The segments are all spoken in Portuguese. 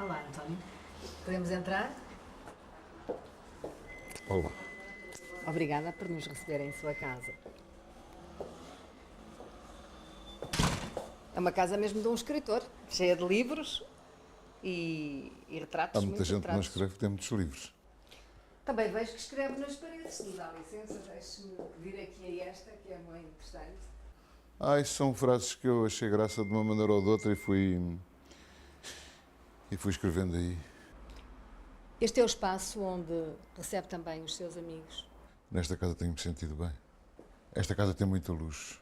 Olá, António. Podemos entrar? Olá. Obrigada por nos receber em sua casa. É uma casa mesmo de um escritor, cheia de livros e Há retratos, muita muitos gente que não retratos. escreve, tem muitos livros. Também vejo que escreve nas paredes. Se me dá licença, deixe-me vir aqui a esta, que é muito interessante. Isso são frases que eu achei graça de uma maneira ou de outra e fui escrevendo aí. Este é o espaço onde recebe também os seus amigos. Nesta casa tenho-me sentido bem. Esta casa tem muita luz.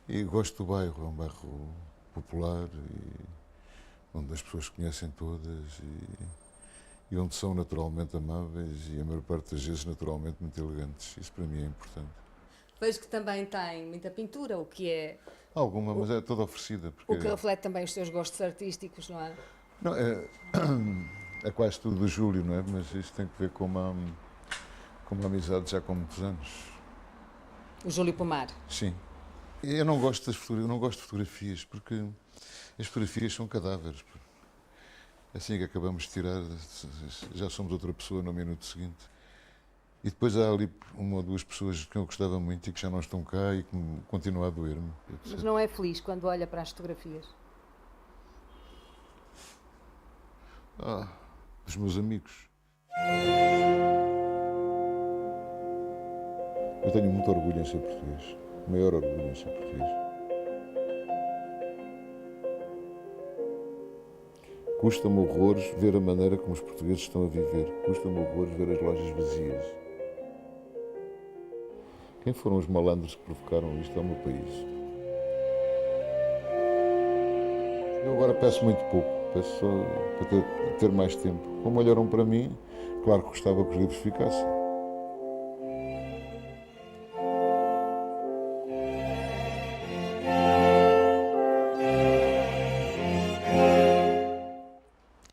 E gosto do bairro, é um bairro popular e onde as pessoas se conhecem todas e onde são naturalmente amáveis e a maior parte das vezes naturalmente muito elegantes. Isso para mim é importante. Vejo que também tem muita pintura, Alguma, mas é toda oferecida. o que reflete também os seus gostos artísticos, não é? Não, é quase tudo do Júlio, não é? Mas isto tem que ver com uma amizade já com muitos anos. O Júlio Pomar. Sim. Eu não gosto eu não gosto de fotografias, porque as fotografias são cadáveres. Assim que acabamos de tirar, já somos outra pessoa no minuto seguinte. E depois há ali uma ou duas pessoas que eu gostava muito e que já não estão cá e que continuam a doer-me. Mas não é feliz quando olha para as fotografias? Dos meus amigos. Eu tenho muito orgulho em ser português. O maior orgulho em ser português. Custa-me horrores ver a maneira como os portugueses estão a viver. Custa-me horrores ver as lojas vazias. Quem foram os malandros que provocaram isto ao meu país? Eu agora peço muito pouco. Peço só para ter mais tempo. Como olharam para mim, claro que gostava que os livros ficassem.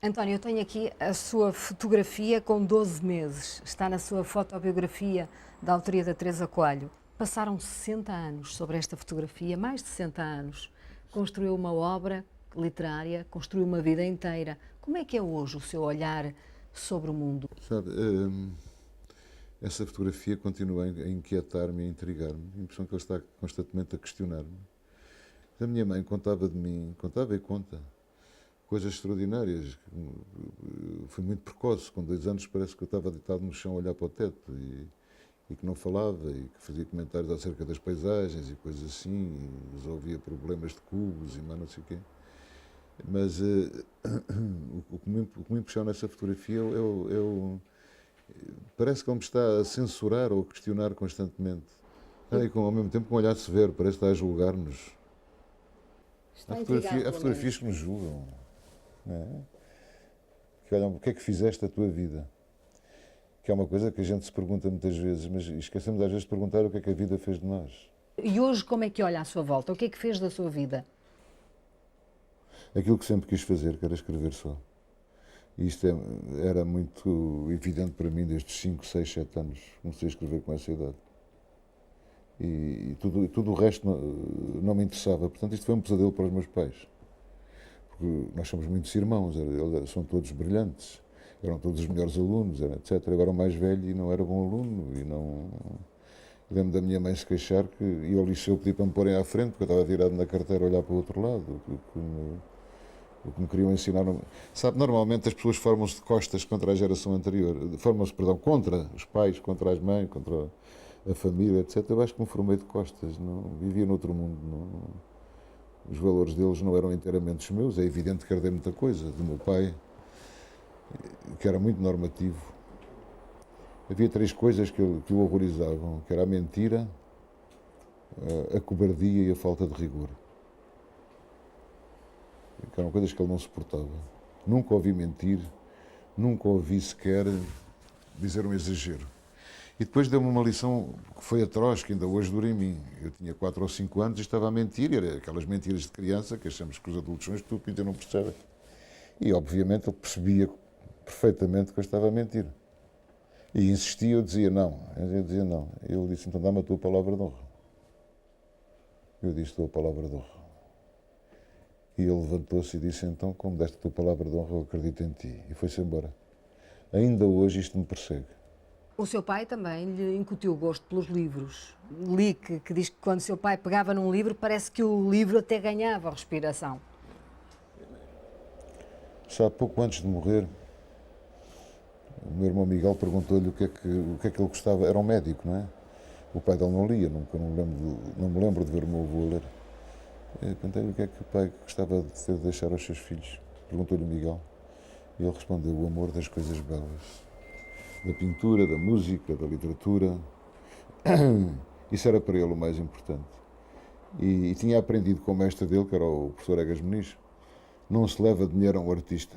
António, eu tenho aqui a sua fotografia com 12 meses. Está na sua fotobiografia da autoria da Teresa Coelho. Passaram 60 anos sobre esta fotografia, mais de 60 anos. Construiu uma obra literária, construiu uma vida inteira. Como é que é hoje o seu olhar sobre o mundo? Sabe, essa fotografia continua a inquietar-me, a intrigar-me. A impressão que ele está constantemente a questionar-me. A minha mãe contava de mim, contava e conta, coisas extraordinárias. Fui muito precoce, com 2 anos parece que eu estava deitado no chão a olhar para o teto e que não falava e que fazia comentários acerca das paisagens e coisas assim, e resolvia problemas de cubos e mais não sei o quê. Mas o que me impressiona nessa fotografia parece que ele me está a censurar ou a questionar constantemente. E ao mesmo tempo com um olhar severo, parece que está a julgar-nos. Está Há fotografias que nos julgam. Não é? Que olham, o que é que fizeste da tua vida? Que é uma coisa que a gente se pergunta muitas vezes, mas esquecemos às vezes de perguntar o que é que a vida fez de nós. E hoje como é que olha à sua volta? O que é que fez da sua vida? Aquilo que sempre quis fazer, que era escrever só. E isto era muito evidente para mim desde os 5, 6, 7 anos. Comecei a escrever com essa idade. E tudo o resto não me interessava. Portanto, isto foi um pesadelo para os meus pais. Porque nós somos muitos irmãos, são todos brilhantes, eram todos os melhores alunos, etc. Agora o mais velho e não era bom aluno. E não... Lembro da minha mãe se queixar que ia ao liceu pedir para me porem à frente, porque eu estava virado na carteira a olhar para o outro lado. O que me queriam ensinar. Sabe, normalmente as pessoas formam-se de costas contra a geração anterior. Formam-se, perdão, contra os pais, contra as mães, contra a família, etc. Eu acho que me formei de costas. Não, vivia noutro mundo. Os valores deles não eram inteiramente os meus. É evidente que herdei muita coisa do meu pai, que era muito normativo. Havia 3 coisas que o horrorizavam, que era a mentira, a cobardia e a falta de rigor. Que eram coisas que ele não suportava. Nunca ouvi mentir, nunca ouvi sequer dizer um exagero. E depois deu-me uma lição que foi atroz, que ainda hoje dura em mim. Eu tinha 4 ou 5 anos e estava a mentir, era aquelas mentiras de criança que achamos que os adultos são estúpidos e não percebem. E obviamente ele percebia perfeitamente que eu estava a mentir. E insistia, eu dizia não. Ele disse, então dá-me a tua palavra de honra. Eu disse, dou a palavra de honra. E ele levantou-se e disse: então, como deste a tua palavra de honra, eu acredito em ti. E foi-se embora. Ainda hoje isto me persegue. O seu pai também lhe incutiu o gosto pelos livros. Li que diz que quando seu pai pegava num livro, parece que o livro até ganhava respiração. Só há pouco antes de morrer, o meu irmão Miguel perguntou-lhe o que é que ele gostava. Era um médico, não é? O pai dele não lia, nunca não me lembro de ver o meu avô ler. Perguntei-lhe o que é que o pai gostava de deixar aos seus filhos. Perguntou-lhe o Miguel. E ele respondeu: o amor das coisas belas. Da pintura, da música, da literatura. Isso era para ele o mais importante. E tinha aprendido com o mestre dele, que era o professor Egas Muniz, não se leva dinheiro a um artista.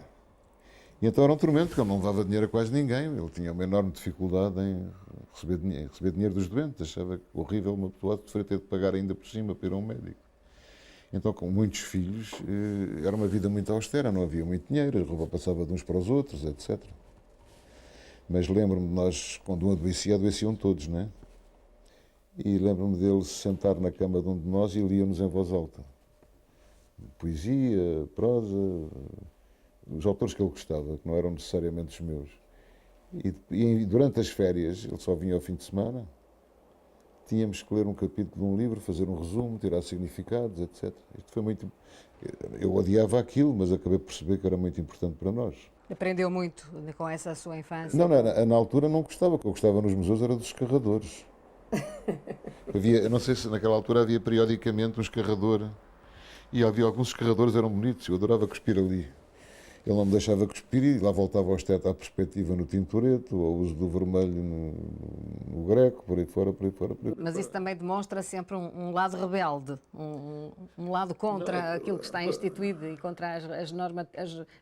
E então era um tormento, porque ele não levava dinheiro a quase ninguém. Ele tinha uma enorme dificuldade em receber dinheiro dos doentes. Achava horrível uma pessoa ter de pagar ainda por cima para ir a um médico. Então, com muitos filhos, era uma vida muito austera, não havia muito dinheiro, a roupa passava de uns para os outros, etc. Mas lembro-me de nós, quando um adoeciam todos, não é? E lembro-me dele se sentar na cama de um de nós e lia-nos em voz alta. Poesia, prosa, os autores que ele gostava, que não eram necessariamente os meus. E durante as férias, ele só vinha ao fim de semana, tínhamos que ler um capítulo de um livro, fazer um resumo, tirar significados, etc. Isto foi muito... Eu odiava aquilo, mas acabei por perceber que era muito importante para nós. Aprendeu muito com essa sua infância? Não, na altura não gostava. O que eu gostava nos museus era dos escarradores. Eu não sei se naquela altura havia periodicamente um escarrador. E havia alguns escarradores que eram bonitos. Eu adorava cuspir ali. Ele não me deixava cuspir e lá voltava ao esteta à perspectiva no Tintoretto, ao uso do vermelho no Greco, por aí fora, por aí fora. Por aí fora. Mas isso também demonstra sempre um lado rebelde, um lado contra aquilo que está instituído e contra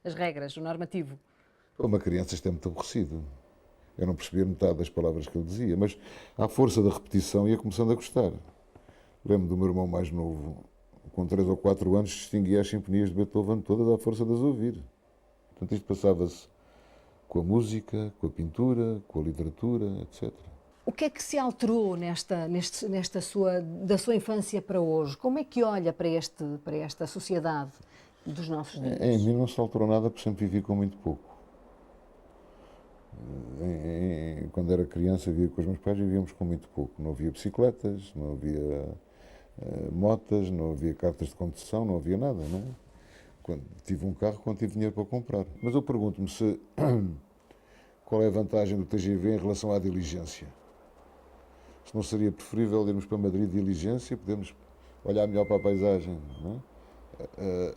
as regras, o normativo. Para uma criança isto é muito aborrecido. Eu não percebia metade das palavras que ele dizia, mas à força da repetição ia começando a gostar. Lembro do meu irmão mais novo, com 3 ou 4 anos, distinguia as sinfonias de Beethoven todas à força de as ouvir. Portanto, isto passava-se com a música, com a pintura, com a literatura, etc. O que é que se alterou da sua infância para hoje? Como é que olha para esta sociedade dos nossos dias? Em mim não se alterou nada, porque sempre vivi com muito pouco. Quando era criança, vivia com os meus pais, vivíamos com muito pouco. Não havia bicicletas, não havia motas, não havia cartas de condução, não havia nada, não é? Quando tive um carro, quando tive dinheiro para comprar. Mas eu pergunto-me se qual é a vantagem do TGV em relação à diligência. Se não seria preferível irmos para Madrid de diligência, podemos olhar melhor para a paisagem, não é?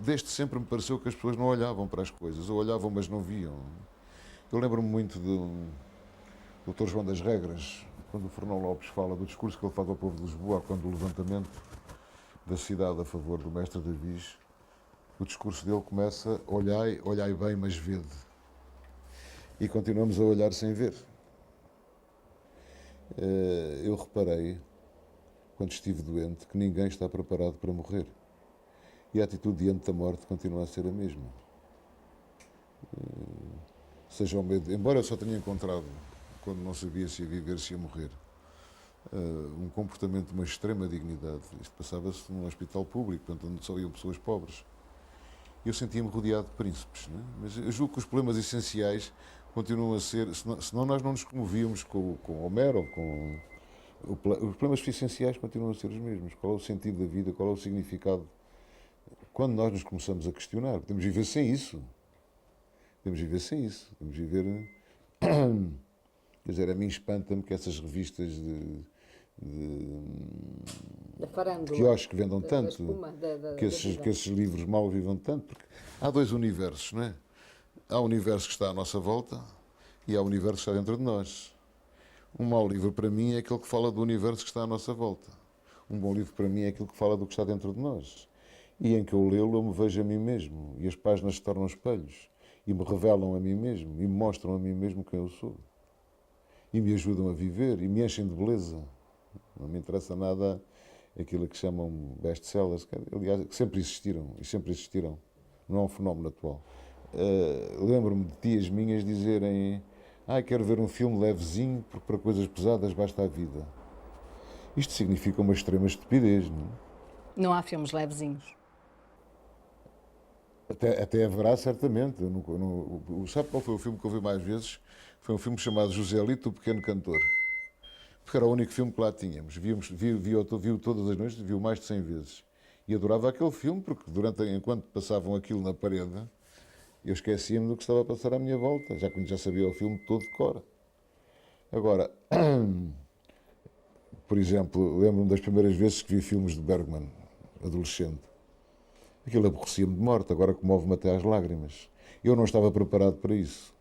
Desde sempre me pareceu que as pessoas não olhavam para as coisas, ou olhavam, mas não viam. Eu lembro-me muito do Dr. João das Regras, quando o Fernão Lopes fala do discurso que ele faz ao povo de Lisboa, quando o levantamento da cidade a favor do mestre Davis, o discurso dele começa: olhai bem, mas vede. E continuamos a olhar sem ver. Eu reparei, quando estive doente, que ninguém está preparado para morrer. E a atitude diante da morte continua a ser a mesma. Seja o medo, embora eu só tenha encontrado, quando não sabia se ia viver, se ia morrer, um comportamento de uma extrema dignidade. Isto passava-se num hospital público, portanto, onde só iam pessoas pobres. Eu sentia-me rodeado de príncipes, não é? Mas eu julgo que os problemas essenciais continuam a ser, senão nós não nos comovíamos com Homero, os problemas essenciais continuam a ser os mesmos. Qual é o sentido da vida, qual é o significado? Quando nós nos começamos a questionar, podemos viver sem isso. Podemos viver sem isso. Podemos viver... Quer dizer, a mim espanta-me que essas revistas Da farândula, quiosque vendam tanto, espuma, que esses livros mal vivam tanto, porque há dois universos, não é? Há o universo que está à nossa volta e há o universo que está dentro de nós. Um mau livro para mim é aquele que fala do universo que está à nossa volta. Um bom livro para mim é aquele que fala do que está dentro de nós. E em que eu lê-lo, eu me vejo a mim mesmo. E as páginas se tornam espelhos. E me revelam a mim mesmo. E me mostram a mim mesmo quem eu sou. E me ajudam a viver. E me enchem de beleza. Não me interessa nada aquilo que chamam best-sellers. Aliás, que sempre existiram. E sempre existirão. Não é um fenómeno atual. Lembro-me de tias minhas dizerem: quero ver um filme levezinho, porque para coisas pesadas basta a vida. Isto significa uma extrema estupidez, não é? Não há filmes levezinhos. Até haverá, certamente. Sabe qual foi o filme que eu vi mais vezes? Foi um filme chamado José Lito, o Pequeno Cantor. Porque era o único filme que lá tínhamos. Vi-o todas as noites, vi-o mais de 100 vezes. E adorava aquele filme, porque enquanto passavam aquilo na parede, eu esquecia-me do que estava a passar à minha volta, já sabia o filme todo de cor. Agora, por exemplo, lembro-me das primeiras vezes que vi filmes de Bergman, adolescente. Aquilo aborrecia-me de morte, agora comove-me até às lágrimas. Eu não estava preparado para isso.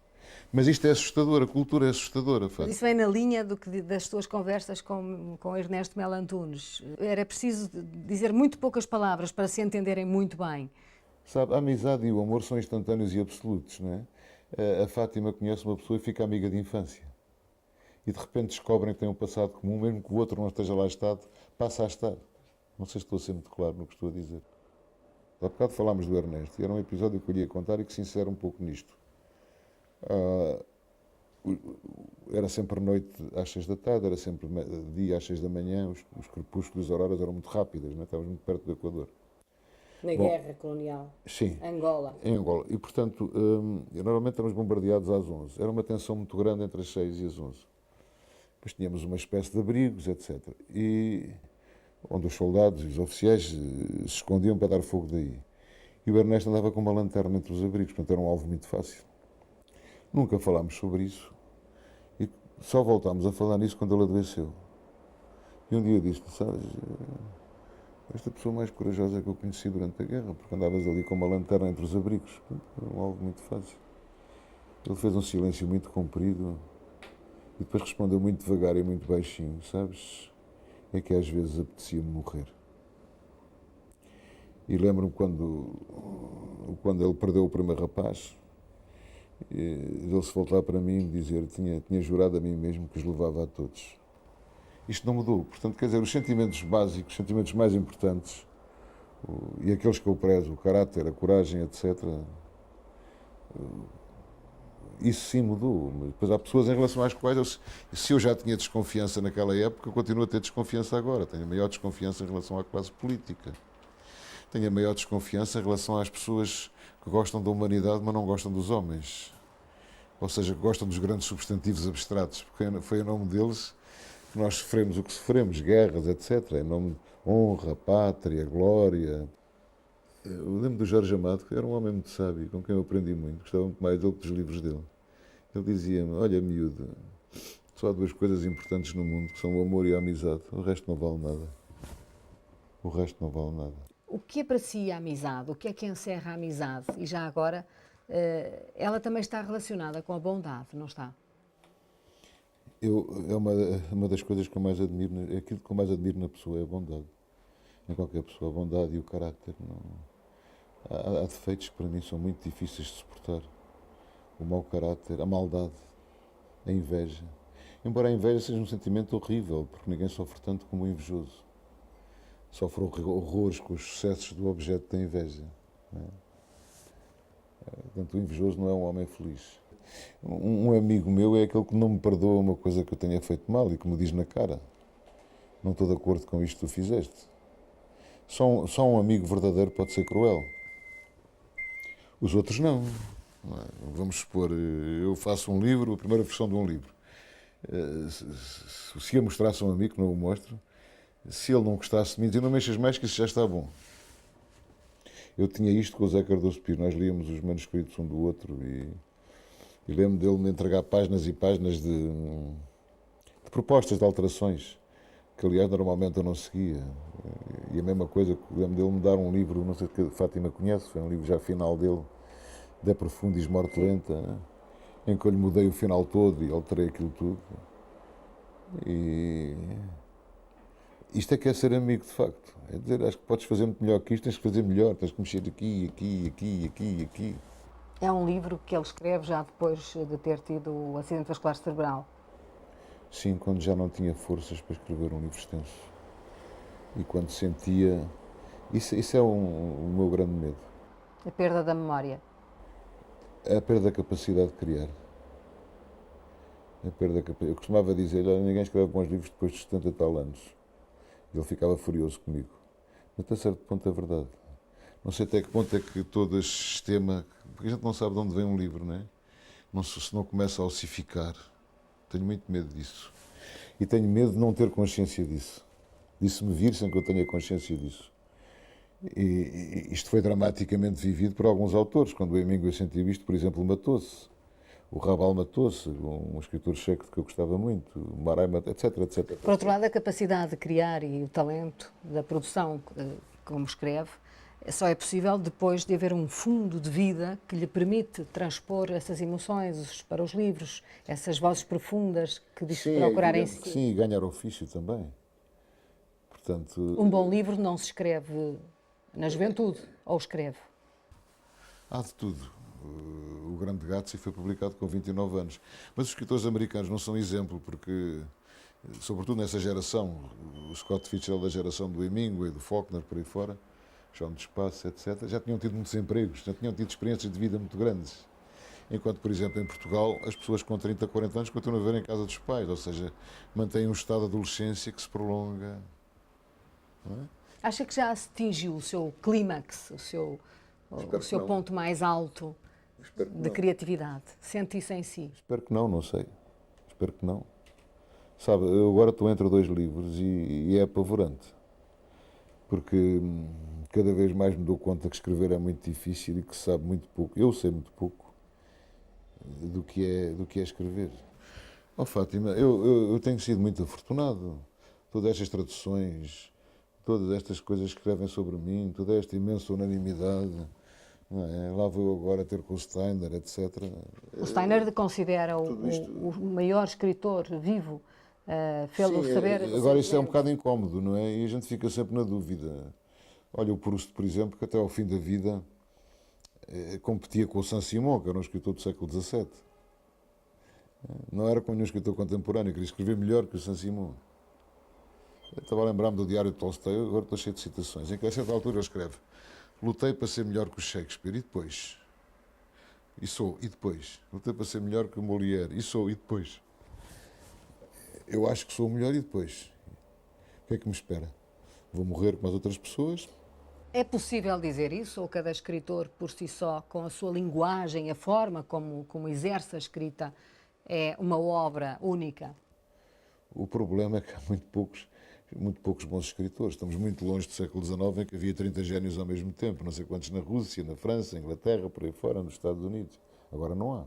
Mas isto é assustador, a cultura é assustadora. Mas isso vem na linha das tuas conversas com Ernesto Melo Antunes. Era preciso dizer muito poucas palavras para se entenderem muito bem. Sabe, a amizade e o amor são instantâneos e absolutos, não é? A Fátima conhece uma pessoa e fica amiga de infância. E de repente descobrem que têm um passado comum, mesmo que o outro não esteja lá estado, passa a estar. Não sei se estou a ser muito claro no que estou a dizer. Há bocado falámos do Ernesto, e era um episódio que eu lhe ia contar e que se insere um pouco nisto. Era sempre noite às 6 da tarde, era sempre dia às 6 da manhã, os crepúsculos e as auroras eram muito rápidas, não é? Estávamos muito perto do Equador. Na guerra colonial. Sim. Angola. Em Angola. E, portanto, normalmente éramos bombardeados às 11. Era uma tensão muito grande entre as 6 e as 11. Depois tínhamos uma espécie de abrigos, etc. E onde os soldados e os oficiais se escondiam para dar fogo daí. E o Ernesto andava com uma lanterna entre os abrigos, portanto era um alvo muito fácil. Nunca falámos sobre isso e só voltámos a falar nisso quando ele adoeceu. E um dia disse-me, sabes, esta pessoa mais corajosa que eu conheci durante a guerra, porque andavas ali com uma lanterna entre os abrigos. Era um alvo muito fácil. Ele fez um silêncio muito comprido e depois respondeu muito devagar e muito baixinho, sabes? É que às vezes apetecia-me morrer. E lembro-me quando ele perdeu o primeiro rapaz, ele se voltar para mim e dizer, tinha jurado a mim mesmo que os levava a todos. Isto não mudou. Portanto, quer dizer, os sentimentos básicos, os sentimentos mais importantes, e aqueles que eu prezo, o caráter, a coragem, etc., isso sim mudou. Mas depois há pessoas em relação às quais, se eu já tinha desconfiança naquela época, eu continuo a ter desconfiança agora. Tenho a maior desconfiança em relação à classe política. Tenho a maior desconfiança em relação às pessoas que gostam da humanidade, mas não gostam dos homens. Ou seja, que gostam dos grandes substantivos abstratos, porque foi em nome deles que nós sofremos o que sofremos, guerras, etc. Em nome de honra, pátria, glória. Eu lembro do Jorge Amado, que era um homem muito sábio, com quem eu aprendi muito, gostava muito mais dele que dos livros dele. Ele dizia-me, olha miúdo, só há duas coisas importantes no mundo, que são o amor e a amizade, o resto não vale nada. O resto não vale nada. O que é para si a amizade? O que é que encerra a amizade? E já agora, ela também está relacionada com a bondade, não está? É uma das coisas que eu mais admiro, aquilo que eu mais admiro na pessoa é a bondade. Em qualquer pessoa, a bondade e o caráter. Há defeitos que para mim são muito difíceis de suportar. O mau caráter, a maldade, a inveja. Embora a inveja seja um sentimento horrível, porque ninguém sofre tanto como o invejoso. Sofre horrores com os sucessos do objeto da inveja. Não é? Portanto, o invejoso não é um homem feliz. Um amigo meu é aquele que não me perdoa uma coisa que eu tenha feito mal e que me diz na cara: não estou de acordo com isto que tu fizeste. Só um amigo verdadeiro pode ser cruel. Os outros não. Vamos supor, eu faço um livro, a primeira versão de um livro. Se eu mostrasse a um amigo que não o mostro, se ele não gostasse de mim, dizia, não mexas mais que isso já está bom. Eu tinha isto com o Zé Cardoso Pires, nós líamos os manuscritos um do outro e lembro dele me entregar páginas e páginas de propostas de alterações, que aliás normalmente eu não seguia. E a mesma coisa, lembro dele me dar um livro, não sei se a Fátima conhece, foi um livro já final dele, De Profundis Morte Lenta, em que eu lhe mudei o final todo e alterei aquilo tudo. E isto é que é ser amigo, de facto. É dizer, acho que podes fazer muito melhor que isto, tens que fazer melhor, tens que mexer aqui, aqui, aqui, aqui, aqui. É um livro que ele escreve já depois de ter tido o acidente vascular cerebral. Sim, quando já não tinha forças para escrever um livro extenso. E quando sentia... Isso é o meu grande medo. A perda da memória. É a perda da capacidade de criar. Eu costumava dizer, olha, ninguém escreve bons livros depois de 70 e tal anos. Ele ficava furioso comigo. Até certo ponto é verdade. Não sei até que ponto é que todo este sistema. Porque a gente não sabe de onde vem um livro, não é? Não, se não começa a ossificar. Tenho muito medo disso. E tenho medo de não ter consciência disso. Disso me vir sem que eu tenha consciência disso. E isto foi dramaticamente vivido por alguns autores. Quando o Hemingway sentiu isto, por exemplo, matou-se. O Raval matou-se, um escritor checo que eu gostava muito, o Marais, etc, etc. Por outro lado, a capacidade de criar e o talento da produção, como escreve, só é possível depois de haver um fundo de vida que lhe permite transpor essas emoções para os livros, essas vozes profundas que diz Sim, procurar em evidente que si. sim, e ganhar ofício também. Portanto, Um bom livro não se escreve na juventude, ou escreve. há de tudo. O Grande Gatsby foi publicado com 29 anos. Mas os escritores americanos não são exemplo, porque, sobretudo nessa geração, o Scott Fitzgerald da geração do Hemingway, do Faulkner, por aí fora, João de Espaço, etc., já tinham tido muitos empregos, já tinham tido experiências de vida muito grandes. Enquanto, por exemplo, em Portugal, as pessoas com 30, 40 anos continuam a viver em casa dos pais, ou seja, mantêm um estado de adolescência que se prolonga. Não é? Acha que já atingiu o seu clímax, o seu ponto mais alto de criatividade? Sente isso em si? Espero que não sei. Espero que não. Sabe, eu agora estou entre dois livros e é apavorante. Porque cada vez mais me dou conta que escrever é muito difícil e que se sabe muito pouco. Eu sei muito pouco do que é escrever. Oh, Fátima, eu tenho sido muito afortunado. Todas estas traduções, todas estas coisas que escrevem sobre mim, toda esta imensa unanimidade. Não é? Lá vou eu agora ter com o Steiner, etc. O Steiner considera isto- o maior escritor vivo, Sim, fê-lo saber. agora isso é um bocado incómodo, não é? E a gente fica sempre na dúvida. Olha, o Proust, por exemplo, que até ao fim da vida competia com o Saint-Simon, que era um escritor do século XVII. Não era com nenhum escritor contemporâneo, queria escrever melhor que o Saint-Simon. Eu estava a lembrar-me do Diário de Tolstói, agora estou cheio de citações, em que a certa altura ele escreve: lutei para ser melhor que o Shakespeare, e depois? E sou, e depois? Lutei para ser melhor que o Molière, e sou, e depois? Eu acho que sou o melhor, e depois? O que é que me espera? Vou morrer como as outras pessoas? É possível dizer isso? Ou cada escritor, por si só, com a sua linguagem, a forma como exerce a escrita, é uma obra única? O problema é que há muito poucos bons escritores. Estamos muito longe do século XIX, em que havia 30 génios ao mesmo tempo, não sei quantos na Rússia, na França, na Inglaterra, por aí fora, nos Estados Unidos. Agora não há.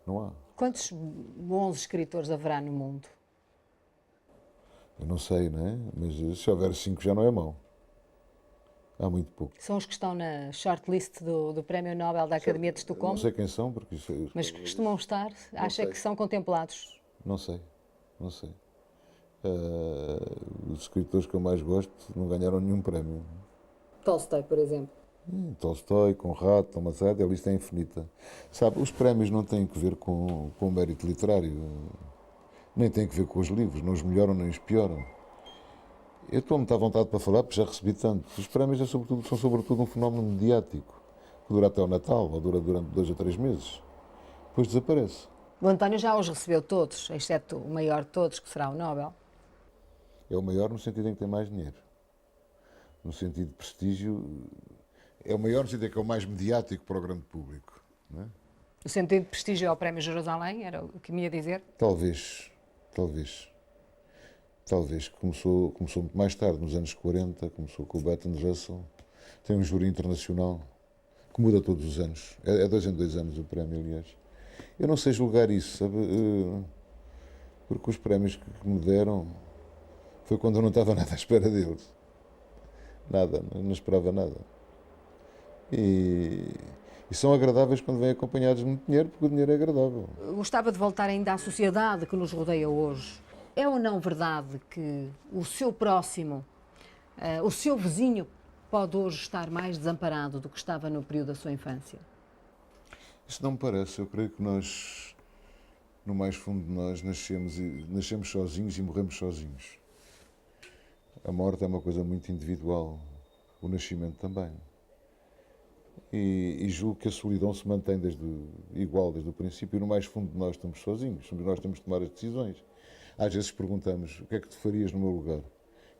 Não há. Quantos bons escritores haverá no mundo? Eu não sei, não é? Mas se houver 5 já não é mau. Há muito pouco. São os que estão na shortlist do Prémio Nobel da Academia de Não Estocolmo, sei quem são, porque mas que costumam estar, acha sei. que são contemplados. Não sei. Não sei. Os escritores que eu mais gosto não ganharam nenhum prémio. Tolstói, por exemplo. Tolstói, Conrad, Thomas Edison, a lista é infinita. Sabe, os prémios não têm que ver com o mérito literário, nem têm que ver com os livros, não os melhoram nem os pioram. Eu estou muito à vontade para falar, porque já recebi tanto. Os prémios são sobretudo um fenómeno mediático, que dura até o Natal, ou dura durante 2 ou 3 meses. Depois desaparece. O António já os recebeu todos, exceto o maior de todos, que será o Nobel. É o maior no sentido em que tem mais dinheiro. No sentido de prestígio, é o maior no sentido em que é o mais mediático para o grande público. Não é? O sentido de prestígio ao Prémio Jerusalém, era o que me ia dizer. Talvez, talvez. Talvez. Começou muito mais tarde, nos anos 40, começou com o Bertrand Russell. Tem um júri internacional que muda todos os anos. É 2 em 2 anos o prémio, aliás. Eu não sei julgar isso, sabe? Porque os prémios que me deram foi quando eu não estava nada à espera deles. Nada, não esperava nada. E são agradáveis quando vêm acompanhados de muito dinheiro, porque o dinheiro é agradável. Gostava de voltar ainda à sociedade que nos rodeia hoje. É ou não verdade que o seu próximo, o seu vizinho, pode hoje estar mais desamparado do que estava no período da sua infância? Isso não me parece. Eu creio que nós, no mais fundo de nós, nascemos sozinhos e morremos sozinhos. A morte é uma coisa muito individual, o nascimento também. E julgo que a solidão se mantém igual desde o princípio, e no mais fundo de nós estamos sozinhos, somos nós que temos de tomar as decisões. Às vezes perguntamos: o que é que tu farias no meu lugar?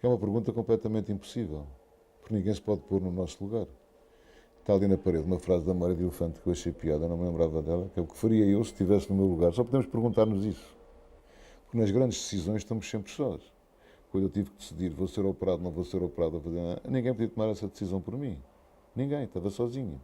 É uma pergunta completamente impossível. porque ninguém se pode pôr no nosso lugar. Está ali na parede uma frase da Mário de Elefante que eu achei piada, não me lembrava dela, que é o que faria eu se estivesse no meu lugar. Só podemos perguntar-nos isso. Porque nas grandes decisões estamos sempre sós. Quando eu tive que decidir, vou ser operado, não vou ser operado, vou fazer nada, ninguém podia tomar essa decisão por mim. Ninguém, estava sozinho.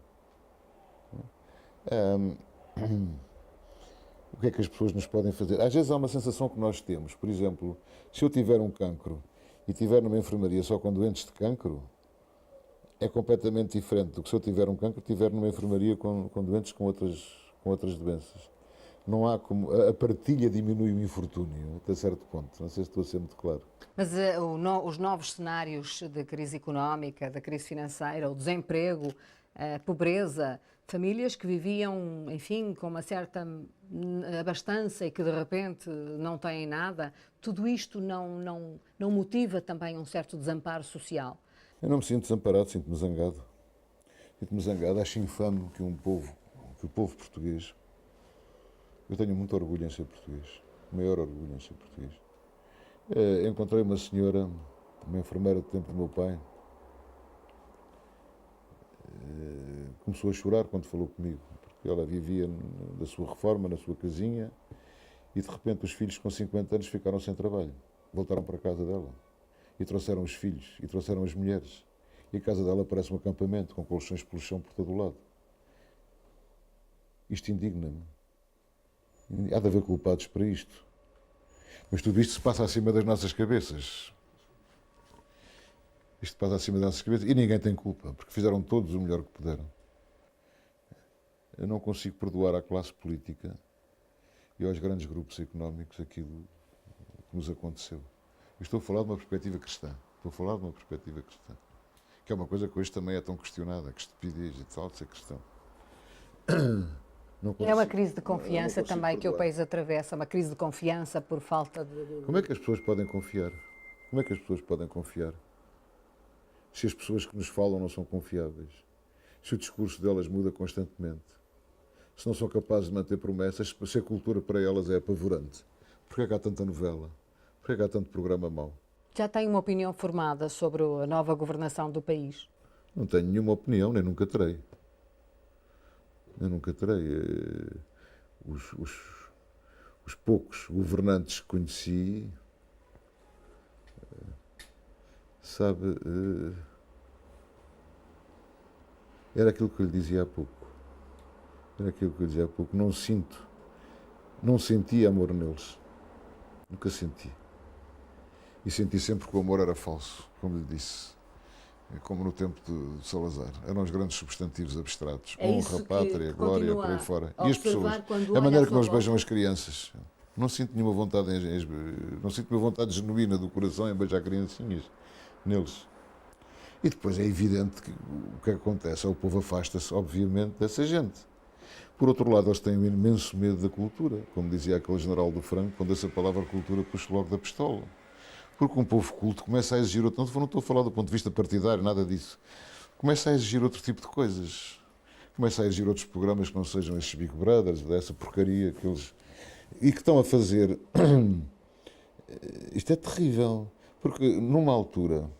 O que é que as pessoas nos podem fazer? Às vezes há uma sensação que nós temos. Por exemplo, se eu tiver um cancro e estiver numa enfermaria só com doentes de cancro, é completamente diferente do que se eu tiver um cancro e estiver numa enfermaria com doentes com outras doenças. Não há como. A partilha diminui o infortúnio, até certo ponto. Não sei se estou a ser muito claro. Mas os novos cenários de crise económica, da crise financeira, o desemprego, a pobreza, famílias que viviam, enfim, com uma certa abastança e que de repente não têm nada, tudo isto não motiva também um certo desamparo social? Eu não me sinto desamparado, sinto-me zangado. Sinto-me zangado, acho infame que o povo português. Eu tenho muito orgulho em ser português, o maior orgulho em ser português. Encontrei uma senhora, uma enfermeira do tempo do meu pai, começou a chorar quando falou comigo, porque ela vivia da sua reforma, na sua casinha, e de repente os filhos com 50 anos ficaram sem trabalho. Voltaram para a casa dela. E trouxeram os filhos, e trouxeram as mulheres. E a casa dela parece um acampamento, com colchões pelo chão por todo o lado. Isto indigna-me. Há de haver culpados para isto. Mas tudo isto se passa acima das nossas cabeças. Isto passa acima das nossas cabeças e ninguém tem culpa, porque fizeram todos o melhor que puderam. Eu não consigo perdoar à classe política e aos grandes grupos económicos aquilo que nos aconteceu. Eu estou a falar de uma perspectiva cristã. Estou a falar de uma perspectiva cristã. Que é uma coisa que hoje também é tão questionada, que estupidez e tal de ser cristão. É uma crise de confiança também que o país atravessa, uma crise de confiança por falta de... Como é que as pessoas podem confiar? Como é que as pessoas podem confiar? Se as pessoas que nos falam não são confiáveis, se o discurso delas muda constantemente, se não são capazes de manter promessas, se a cultura para elas é apavorante, porquê é que há tanta novela? Porquê é que há tanto programa mau? Já tem uma opinião formada sobre a nova governação do país? Não tenho nenhuma opinião, nem nunca terei. Eu nunca terei. Os poucos governantes que conheci, sabe, era aquilo que eu lhe dizia há pouco. Era aquilo que eu lhe dizia há pouco. Não senti amor neles. Nunca senti. E senti sempre que o amor era falso, como lhe disse. Como no tempo de Salazar. Eram os grandes substantivos abstratos. Honra, pátria, glória, por aí fora. E as pessoas. A maneira como eles beijam as crianças. Não sinto nenhuma vontade, não sinto nenhuma vontade genuína do coração em beijar criancinhas neles. E depois é evidente que o que acontece é o povo afasta-se, obviamente, dessa gente. Por outro lado, eles têm um imenso medo da cultura. Como dizia aquele general do Franco, quando essa palavra cultura puxa logo da pistola. Porque um povo culto começa a exigir outro... Não estou a falar do ponto de vista partidário, nada disso. Começa a exigir outro tipo de coisas. Começa a exigir outros programas que não sejam esses Big Brothers, dessa porcaria que eles... E que estão a fazer... Isto é terrível. Porque numa altura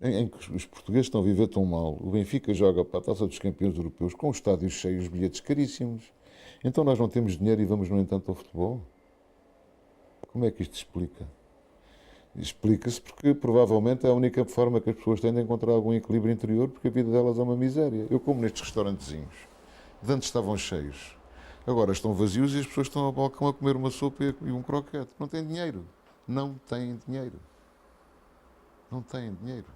em que os portugueses estão a viver tão mal, o Benfica joga para a Taça dos Campeões Europeus com os estádios cheios, bilhetes caríssimos. Então nós não temos dinheiro e vamos, no entanto, ao futebol? Como é que isto se explica? Explica-se porque provavelmente é a única forma que as pessoas têm de encontrar algum equilíbrio interior, porque a vida delas é uma miséria. Eu como nestes restaurantezinhos, de antes estavam cheios, agora estão vazios e as pessoas estão ao balcão a comer uma sopa e um croquete. Não têm dinheiro. Não têm dinheiro. Não têm dinheiro.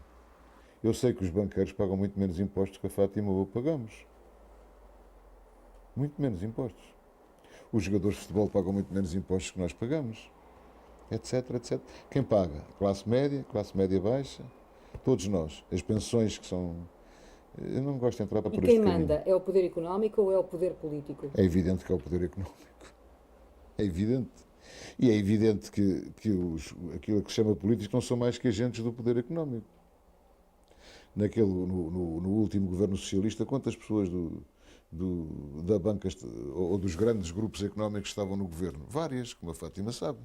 Eu sei que os banqueiros pagam muito menos impostos que a Fátima ou eu pagamos. Muito menos impostos. Os jogadores de futebol pagam muito menos impostos que nós pagamos. Etc, etc. Quem paga? Classe média baixa, todos nós. As pensões que são... Eu não gosto de entrar para por este caminho. E quem manda? É o poder económico ou é o poder político? É evidente que é o poder económico. É evidente. E é evidente que aquilo que se chama políticos não são mais que agentes do poder económico. No último governo socialista, quantas pessoas da banca ou dos grandes grupos económicos estavam no governo? Várias, como a Fátima sabe.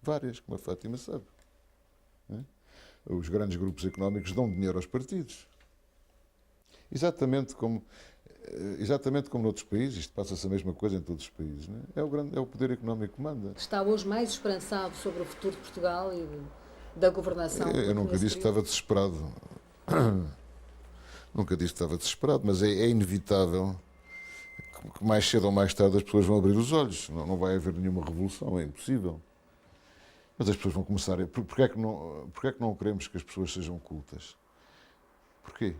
Várias, como a Fátima sabe. os grandes grupos económicos dão dinheiro aos partidos. Exatamente como, exatamente como noutros países, isto passa-se a mesma coisa em todos os países. Não é? É o poder económico que manda. Está hoje mais esperançado sobre o futuro de Portugal e da governação do Eu que nunca nesse disse que período? estava desesperado. Nunca disse que estava desesperado, mas é inevitável que mais cedo ou mais tarde as pessoas vão abrir os olhos. Não vai haver nenhuma revolução, é impossível. Mas as pessoas vão começar a... Porquê é que não queremos que as pessoas sejam cultas? Porquê?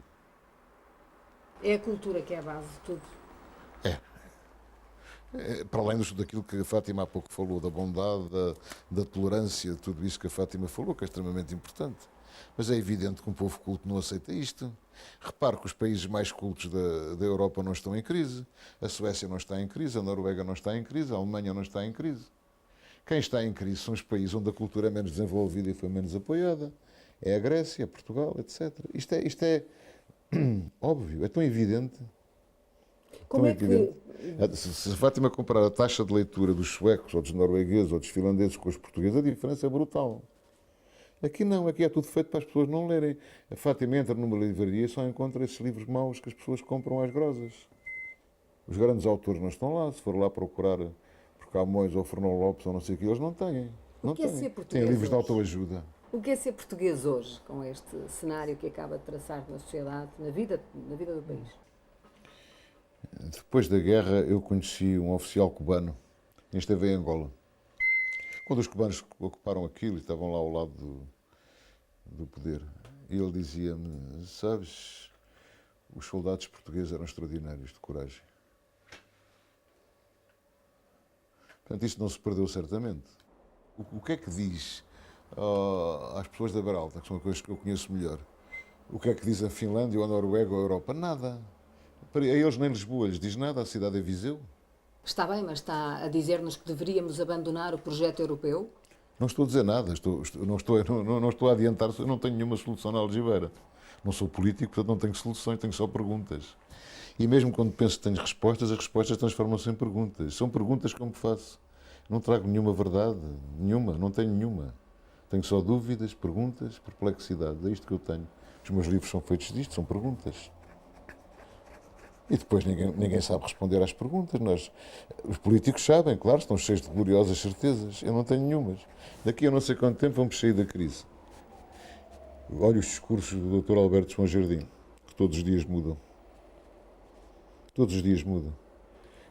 É a cultura que é a base de tudo. Para além daquilo que a Fátima há pouco falou, da bondade, da tolerância, tudo isso que a Fátima falou, que é extremamente importante. Mas é evidente que um povo culto não aceita isto. Repare que os países mais cultos da Europa não estão em crise. A Suécia não está em crise, a Noruega não está em crise, a Alemanha não está em crise. Quem está em crise são os países onde a cultura é menos desenvolvida e foi menos apoiada. É a Grécia, Portugal, etc. Isto é óbvio, é tão evidente. Como Tão é que evidente. Se a Fátima comparar a taxa de leitura dos suecos, ou dos noruegueses, ou dos finlandeses com os portugueses, a diferença é brutal. Aqui não, aqui é tudo feito para as pessoas não lerem. A Fátima entra numa livraria e só encontra esses livros maus que as pessoas compram às grosas. Os grandes autores não estão lá. Se for lá procurar por Camões ou Fernão Lopes ou não sei o que, eles não têm. o Não que é têm. ser Têm português livros de hoje? autoajuda. O que é ser português hoje, com este cenário que acaba de traçar na sociedade, na vida do país? Depois da guerra, eu conheci um oficial cubano. Este esteve em Angola. Quando os cubanos ocuparam aquilo e estavam lá ao lado do poder, e ele dizia-me: sabes, os soldados portugueses eram extraordinários de coragem. Portanto, isto não se perdeu certamente. O que é que diz às pessoas da Beralta, que são as coisas que eu conheço melhor? O que é que diz a Finlândia, ou a Noruega, ou a Europa? Nada. A eles nem Lisboa lhes diz nada, a cidade é Viseu. Está bem, mas está a dizer-nos que deveríamos abandonar o projeto europeu? Não estou a dizer nada, não estou a adiantar, eu não tenho nenhuma solução na algibeira. Não sou político, portanto não tenho soluções, tenho só perguntas. E mesmo quando penso que tenho respostas, as respostas transformam-se em perguntas. São perguntas que eu me faço. Não trago nenhuma verdade, nenhuma, não tenho nenhuma. Tenho só dúvidas, perguntas, perplexidade. É isto que eu tenho. Os meus livros são feitos disto, são perguntas. E depois ninguém sabe responder às perguntas. Os políticos sabem, claro, estão cheios de gloriosas certezas. Eu não tenho nenhumas. Daqui a não sei quanto tempo vamos sair da crise. Olha os discursos do Dr. Alberto João Jardim, que todos os dias mudam. Todos os dias mudam.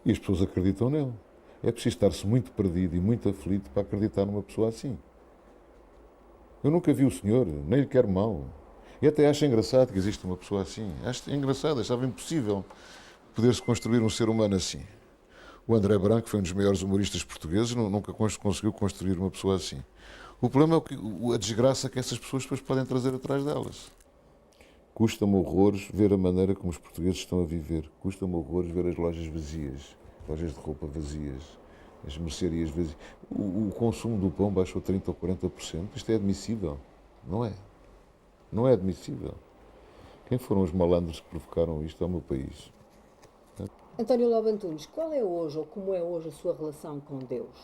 E as pessoas acreditam nele. É preciso estar-se muito perdido e muito aflito para acreditar numa pessoa assim. Eu nunca vi o senhor, nem lhe quero mal. E até acho engraçado que exista uma pessoa assim. Acho engraçado, achava impossível poder-se construir um ser humano assim. O André Branco foi um dos maiores humoristas portugueses, nunca conseguiu construir uma pessoa assim. O problema é a desgraça que essas pessoas depois podem trazer atrás delas. Custa-me horrores ver a maneira como os portugueses estão a viver. Custa-me horrores ver as lojas vazias, lojas de roupa vazias, as mercearias vazias. O consumo do pão baixou 30% ou 40%. Isto é admissível? Não é. Não é admissível. Quem foram os malandros que provocaram isto ao meu país? António Lobo Antunes, qual é hoje ou como é hoje a sua relação com Deus?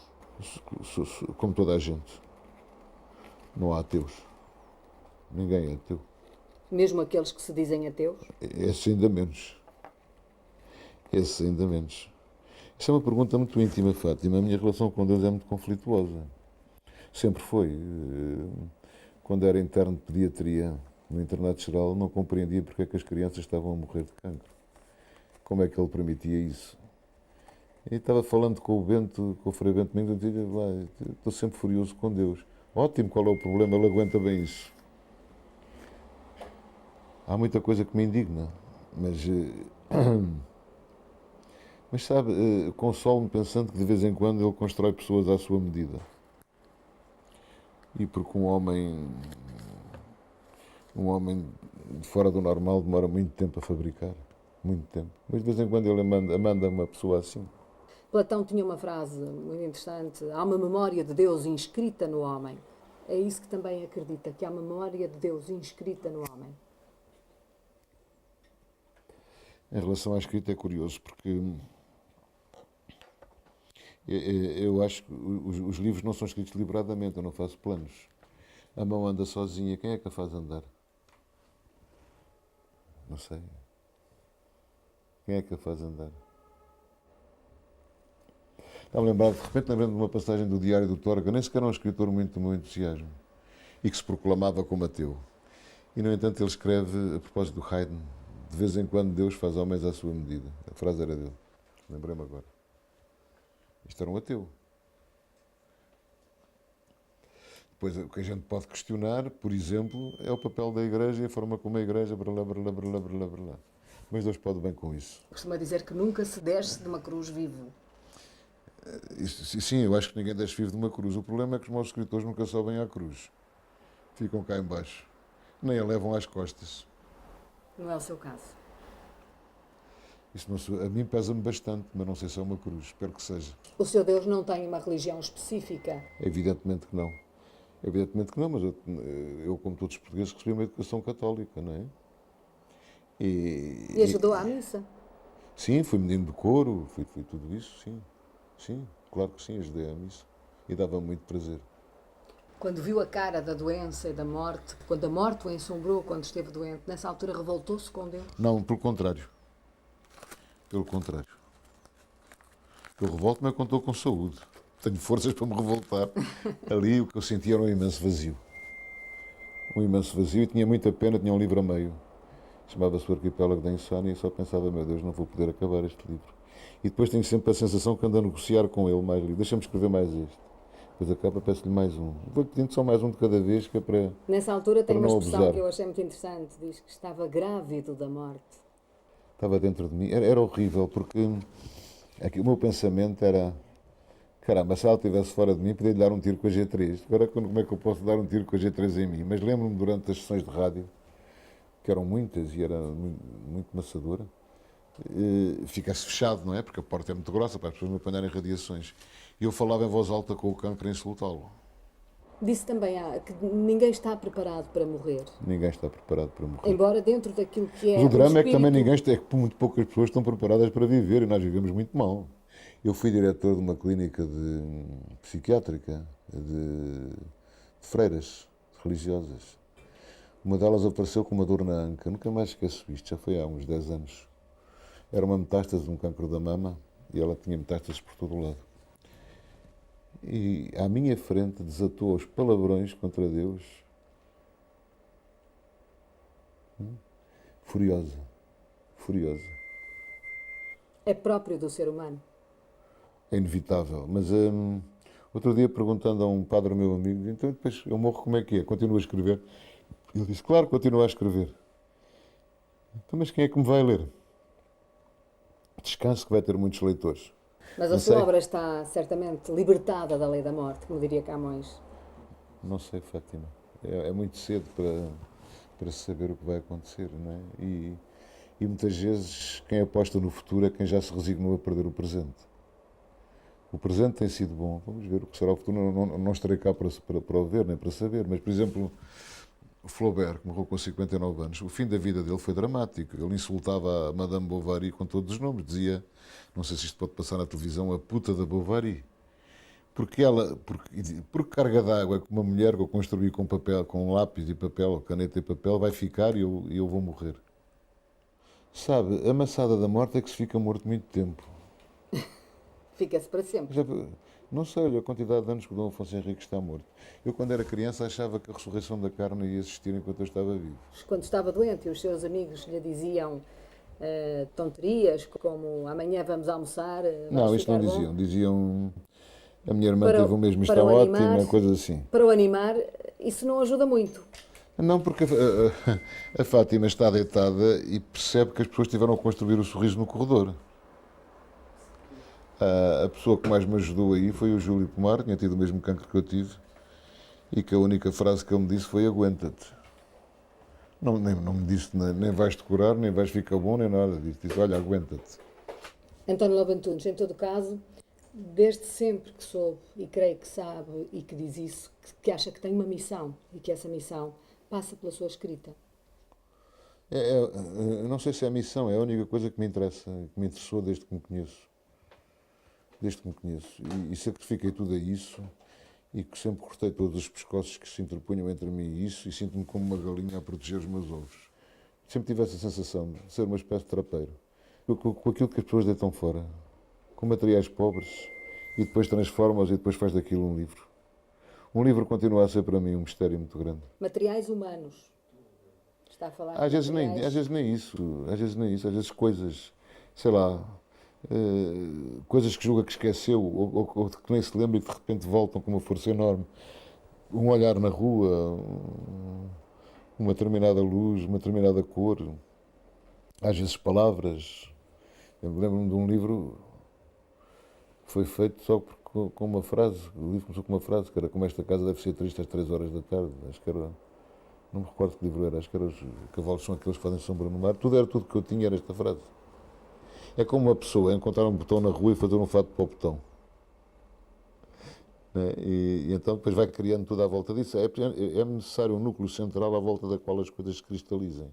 Como toda a gente. Não há ateus. Ninguém é ateu. Mesmo aqueles que se dizem ateus? Esse ainda menos. Esse ainda menos. Isso é uma pergunta muito íntima, Fátima. A minha relação com Deus é muito conflituosa. Sempre foi. Quando era interno de pediatria no internato geral, não compreendia porque é que as crianças estavam a morrer de cancro. Como é que ele permitia isso? E estava falando com o Bento, com o Frei Bento Domingos, e dizia: estou sempre furioso com Deus. Ótimo, qual é o problema? Ele aguenta bem isso. Há muita coisa que me indigna, mas sabe, consolo-me pensando que de vez em quando ele constrói pessoas à sua medida. E porque um homem fora do normal demora muito tempo a fabricar. Muito tempo. Mas de vez em quando ele manda uma pessoa assim. Platão tinha uma frase muito interessante: há uma memória de Deus inscrita no homem. É isso que também acredita, que há uma memória de Deus inscrita no homem. Em relação à escrita é curioso, porque eu acho que os livros não são escritos deliberadamente, eu não faço planos. A mão anda sozinha, quem é que a faz andar? Não sei. Quem é que a faz andar? Estava lembrado, de repente lembrando de uma passagem do Diário do Torga, nem sequer era um escritor muito do meu entusiasmo, e que se proclamava como ateu. E, no entanto, ele escreve, a propósito do Haydn, de vez em quando Deus faz homens à sua medida. A frase era dele. Lembrei-me agora. Isto era um ateu. Depois, o que a gente pode questionar, por exemplo, é o papel da Igreja e a forma como a Igreja... Bralá, bralá, bralá, bralá, bralá. Mas Deus pode bem com isso. Costuma dizer que nunca se desce de uma cruz vivo. Sim, eu acho que ninguém desce vivo de uma cruz. O problema é que os maus escritores nunca sobem à cruz. Ficam cá embaixo. Nem a levam às costas. Não é o seu caso. Isso não, a mim pesa-me bastante, mas não sei se é uma cruz. Espero que seja. O seu Deus não tem uma religião específica. Evidentemente que não. Evidentemente que não, mas eu, como todos os portugueses, recebi uma educação católica, não é? E ajudou à missa. Sim, fui menino de coro, fui tudo isso, sim. Sim, claro que sim, ajudei à missa. E dava muito prazer. Quando viu a cara da doença e da morte, quando a morte o ensombrou quando esteve doente, nessa altura revoltou-se com Deus? Não, pelo contrário. Pelo contrário. Eu revolto-me quando estou com saúde. Tenho forças para me revoltar. Ali o que eu sentia era um imenso vazio. Um imenso vazio e tinha muita pena, tinha um livro a meio. Chamava-se O Arquipélago da Insónia e só pensava, meu Deus, não vou poder acabar este livro. E depois tenho sempre a sensação que ando a negociar com ele mais livro. Deixa-me escrever mais este. Depois acaba, peço-lhe mais um. Vou-lhe pedindo só mais um de cada vez, que é para, Nessa altura tem para uma não expressão abusar. que eu achei muito interessante. Diz que estava grávido da morte. Estava dentro de mim. Era horrível, porque aqui, o meu pensamento era: caramba, se ela estivesse fora de mim, podia-lhe dar um tiro com a G3. Agora, como é que eu posso dar um tiro com a G3 em mim? Mas lembro-me durante as sessões de rádio, que eram muitas e era muito maçadora, fica-se fechado, não é? Porque a porta é muito grossa para as pessoas não apanharem radiações. E eu falava em voz alta com o cão para insultá-lo. Disse também que ninguém está preparado para morrer. Ninguém está preparado para morrer. Embora dentro daquilo que é Mas o drama é que também espírito... ninguém está, é que muito poucas pessoas estão preparadas para viver e nós vivemos muito mal. Eu fui diretor de uma clínica psiquiátrica de freiras religiosas. Uma delas apareceu com uma dor na anca. Nunca mais esqueço isto, já foi há uns 10 anos. Era uma metástase de um cancro da mama e ela tinha metástases por todo o lado. E à minha frente desatou aos palavrões contra Deus. Furiosa. Furiosa. É próprio do ser humano. É inevitável. Mas outro dia, perguntando a um padre meu amigo, então depois eu morro, como é que é? Continuo a escrever? Ele disse, claro, continuo a escrever. Então, mas quem é que me vai ler? Descanso, que vai ter muitos leitores. Mas a Não sua sei. obra está certamente libertada da lei da morte, como diria Camões. Não sei, Fátima. É muito cedo para saber o que vai acontecer, não é? E muitas vezes quem aposta no futuro é quem já se resignou a perder o presente. O presente tem sido bom. Vamos ver o que será o futuro. Não estarei cá para o ver, nem para saber. Mas, por exemplo, o Flaubert, que morreu com 59 anos, o fim da vida dele foi dramático. Ele insultava a Madame Bovary com todos os nomes. Dizia, não sei se isto pode passar na televisão, a puta da Bovary. Porque carga d'água é que uma mulher que eu construí com papel, com lápis e papel, caneta e papel, vai ficar e eu vou morrer. Sabe, a maçada da morte é que se fica morto muito tempo. Fica-se para sempre. Não sei, olha a quantidade de anos que o Dom Afonso Henriques está morto. Eu, quando era criança, achava que a ressurreição da carne ia existir enquanto eu estava vivo. Quando estava doente e os seus amigos lhe diziam tonterias, como amanhã vamos almoçar, Não, vais isto não ficar diziam. bom. Diziam, a minha irmã Para, teve o mesmo, para está o animar, ótima, coisa assim. para o animar, isso não ajuda muito. Não, porque a Fátima está deitada e percebe que as pessoas tiveram a construir o sorriso no corredor. A pessoa que mais me ajudou aí foi o Júlio Pomar, tinha tido o mesmo cancro que eu tive, e que a única frase que ele me disse foi aguenta-te. Não me disse nem vais-te curar, nem vais ficar bom, nem nada disso. Disse, olha, aguenta-te. António Lobo Antunes, em todo caso, desde sempre que soube, e creio que sabe e que diz isso, que acha que tem uma missão e que essa missão passa pela sua escrita. Não sei se é a missão, é a única coisa que me interessa, que me interessou desde que me conheço. Desde que me conheço. E sacrifiquei tudo a isso. e que sempre cortei todos os pescoços que se interpunham entre mim e isso, e sinto-me como uma galinha a proteger os meus ovos. Sempre tive essa sensação de ser uma espécie de trapeiro, com aquilo que as pessoas deitam fora, com materiais pobres, e depois transforma-os e depois faz daquilo um livro. Um livro continua a ser para mim um mistério muito grande. Materiais humanos. Está a falar de Às vezes materiais... nem isso, às vezes coisas, sei lá, coisas que julga que esqueceu ou que nem se lembra e que de repente voltam com uma força enorme. Um olhar na rua, uma determinada luz, uma determinada cor, às vezes palavras. Eu lembro-me de um livro que foi feito só com uma frase. O livro começou com uma frase que era: como esta casa deve ser triste às 3 horas da tarde. Acho que era, não me recordo que livro era, acho que era Os Cavalos São Aqueles que Fazem Sombra no Mar. Era tudo que eu tinha, era esta frase. É como uma pessoa encontrar um botão na rua e fazer um fato para o botão. Né? E então depois vai criando tudo à volta disso. É necessário um núcleo central à volta da qual as coisas se cristalizem.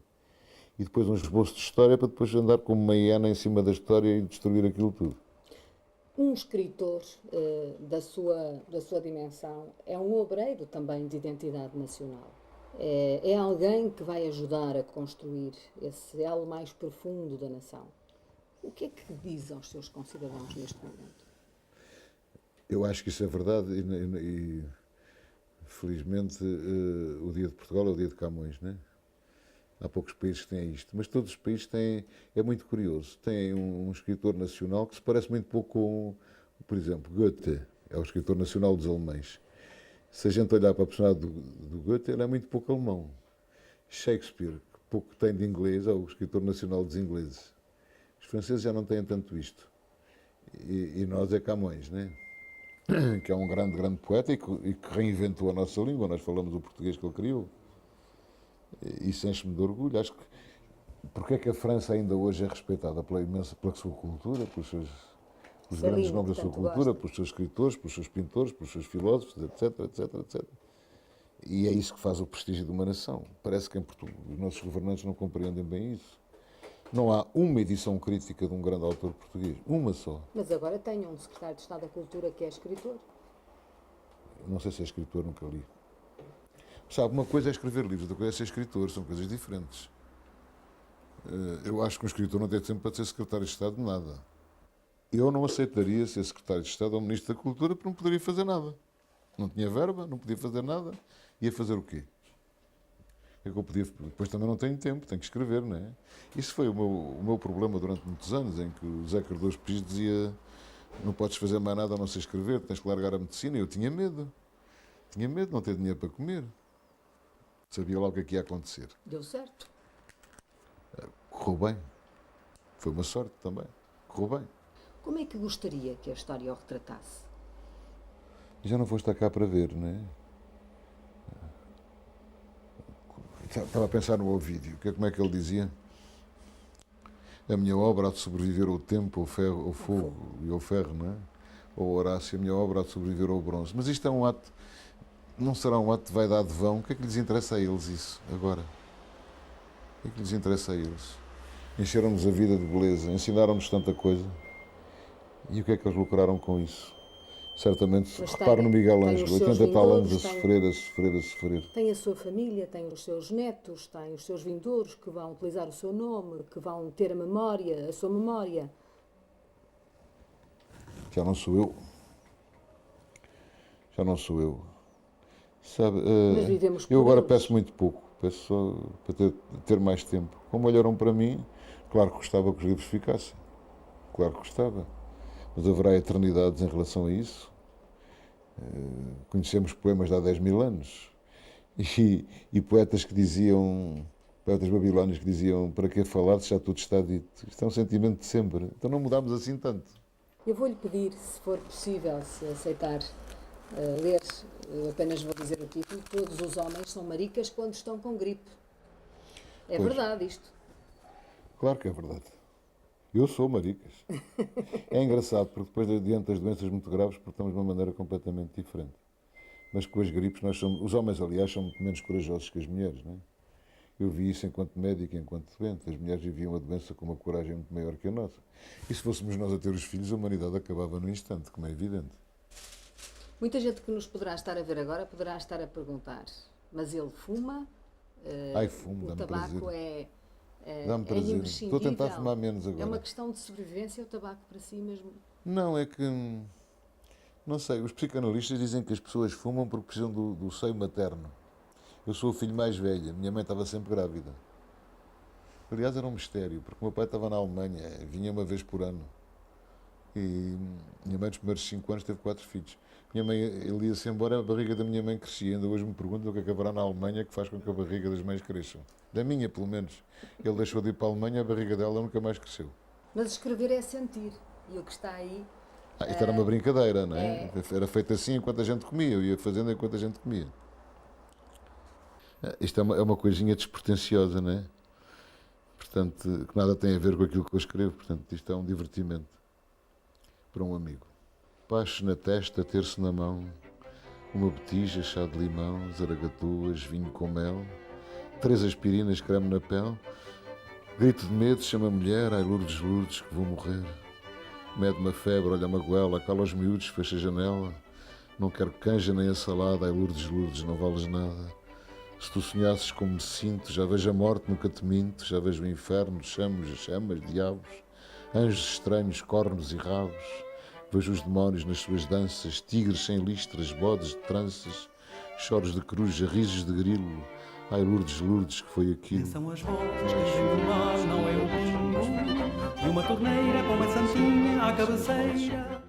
E depois um esboço de história para depois andar como uma hiena em cima da história e destruir aquilo tudo. Um escritor da sua dimensão é um obreiro também de identidade nacional. É alguém que vai ajudar a construir esse elo mais profundo da nação. O que é que diz aos seus concidadãos neste momento? Eu acho que isso é verdade e felizmente o Dia de Portugal é o Dia de Camões, né? Há poucos países que têm isto, mas todos os países têm, é muito curioso, têm um escritor nacional que se parece muito pouco com, por exemplo, Goethe, é o escritor nacional dos alemães. Se a gente olhar para a personagem do Goethe, ele é muito pouco alemão. Shakespeare, que pouco tem de inglês, é o escritor nacional dos ingleses. Os franceses já não têm tanto isto. E nós é Camões, né? Que é um grande, grande poeta e que reinventou a nossa língua. Nós falamos o português que ele criou. Isso enche-me de orgulho. Acho que porque é que a França ainda hoje é respeitada pela sua cultura, pelos grandes Celine, nomes que da sua tanto cultura, gosta. pelos seus escritores, pelos seus pintores, pelos seus filósofos, etc, etc, etc. E é isso que faz o prestígio de uma nação. Parece que em Portugal os nossos governantes não compreendem bem isso. Não há uma edição crítica de um grande autor português. Uma só. Mas agora tem um secretário de Estado da Cultura que é escritor. Não sei se é escritor, nunca li. Sabe, uma coisa é escrever livros, outra coisa é ser escritor, são coisas diferentes. Eu acho que um escritor não tem tempo para ser secretário de Estado de nada. Eu não aceitaria ser secretário de Estado ou ministro da Cultura porque não poderia fazer nada. Não tinha verba, não podia fazer nada. Ia fazer o quê? O que é que eu podia... Depois também não tenho tempo, tenho que escrever, não é? Isso foi o meu problema durante muitos anos, em que o Zé Cardoso Pires dizia: não podes fazer mais nada a não ser escrever, tens que largar a medicina. Eu tinha medo. Tinha medo de não ter dinheiro para comer. Sabia logo o que é que ia acontecer. Deu certo. Correu bem. Foi uma sorte também. Correu bem. Como é que gostaria que a história o retratasse? Já não vou estar cá para ver, não é? Estava a pensar no Ovídio, como é que ele dizia? A minha obra há de sobreviver ao tempo, ao ferro, ao fogo e ao ferro, não é? Ou Horácio, a minha obra há de sobreviver ao bronze. Mas isto é um ato, não será um ato de vaidade de vão? O que é que lhes interessa a eles isso, agora? O que é que lhes interessa a eles? Encheram-nos a vida de beleza, ensinaram-nos tanta coisa. E o que é que eles lucraram com isso? Certamente, Mas reparo no Miguel tem Ângelo, os seus 80 tal anos a vindouros, sofrer, a sofrer, a sofrer. tem a sua família, tem os seus netos, tem os seus vindouros que vão utilizar o seu nome, que vão ter a memória, a sua memória. Já não sou eu. Já não sou eu. Sabe, Mas vivemos eu por agora eles. peço muito pouco, peço só para ter mais tempo. Como olharam para mim, claro que gostava que os livros ficassem, claro que gostava, mas haverá eternidades em relação a isso. Conhecemos poemas de há 10.000 anos e poetas que diziam, poetas babilónios que diziam: para que falar se já tudo está dito? Isto é um sentimento de sempre, então não mudámos assim tanto. Eu vou-lhe pedir, se for possível, se aceitar ler, eu apenas vou dizer o título: Todos os homens são maricas quando estão com gripe. É Pois, verdade isto. claro que é verdade. Eu sou maricas. É engraçado, porque depois, diante das doenças muito graves, portamos de uma maneira completamente diferente. Mas com as gripes, os homens, aliás, são muito menos corajosos que as mulheres, não é? Eu vi isso enquanto médico e enquanto doente. As mulheres viviam a doença com uma coragem muito maior que a nossa. E se fôssemos nós a ter os filhos, a humanidade acabava num instante, como é evidente. Muita gente que nos poderá estar a ver agora poderá estar a perguntar, mas ele fuma? Ai, fumo, O dá-me tabaco prazer. é Dá-me prazer. imprescindível? Estou a tentar fumar menos É uma agora. questão de sobrevivência o tabaco para si mesmo? Não, é que, não sei, os psicanalistas dizem que as pessoas fumam porque precisam do seio materno. Eu sou o filho mais velho, a minha mãe estava sempre grávida. Aliás, era um mistério, porque o meu pai estava na Alemanha, vinha uma vez por ano. E minha mãe, nos primeiros 5 anos, teve 4 filhos. Minha mãe, ele ia-se embora, a barriga da minha mãe crescia. Ainda hoje me perguntam o que é que haverá na Alemanha que faz com que a barriga das mães cresça. Da minha, pelo menos. Ele deixou de ir para a Alemanha, a barriga dela nunca mais cresceu. Mas escrever é sentir, e o que está aí Isto era uma brincadeira, não é? é. Era feito assim enquanto a gente comia, eu ia fazendo enquanto a gente comia. Isto é uma coisinha despretensiosa, não é? Portanto, que nada tem a ver com aquilo que eu escrevo, portanto, isto é um divertimento para um amigo. Pacho na testa, terço na mão, uma botija, chá de limão, zaragatuas, vinho com mel, 3 aspirinas, creme na pele, grito de medo, chama a mulher, ai Lourdes, Lourdes, que vou morrer. Mede uma febre, olha uma goela, cala os miúdos, fecha a janela, não quero canja nem a salada, ai Lourdes, Lourdes, não vales nada. Se tu sonhasses como me sinto, já vejo a morte, nunca te minto, já vejo o inferno, chamas, diabos, anjos estranhos, cornos e rabos, vejo os demónios nas suas danças, tigres sem listras, bodes de tranças, choros de coruja, risos de grilo, ai Lourdes, Lourdes, que foi aquilo. São as voltas que vem do mar, não é o pingo. E uma torneira com uma santinha à cabeceira.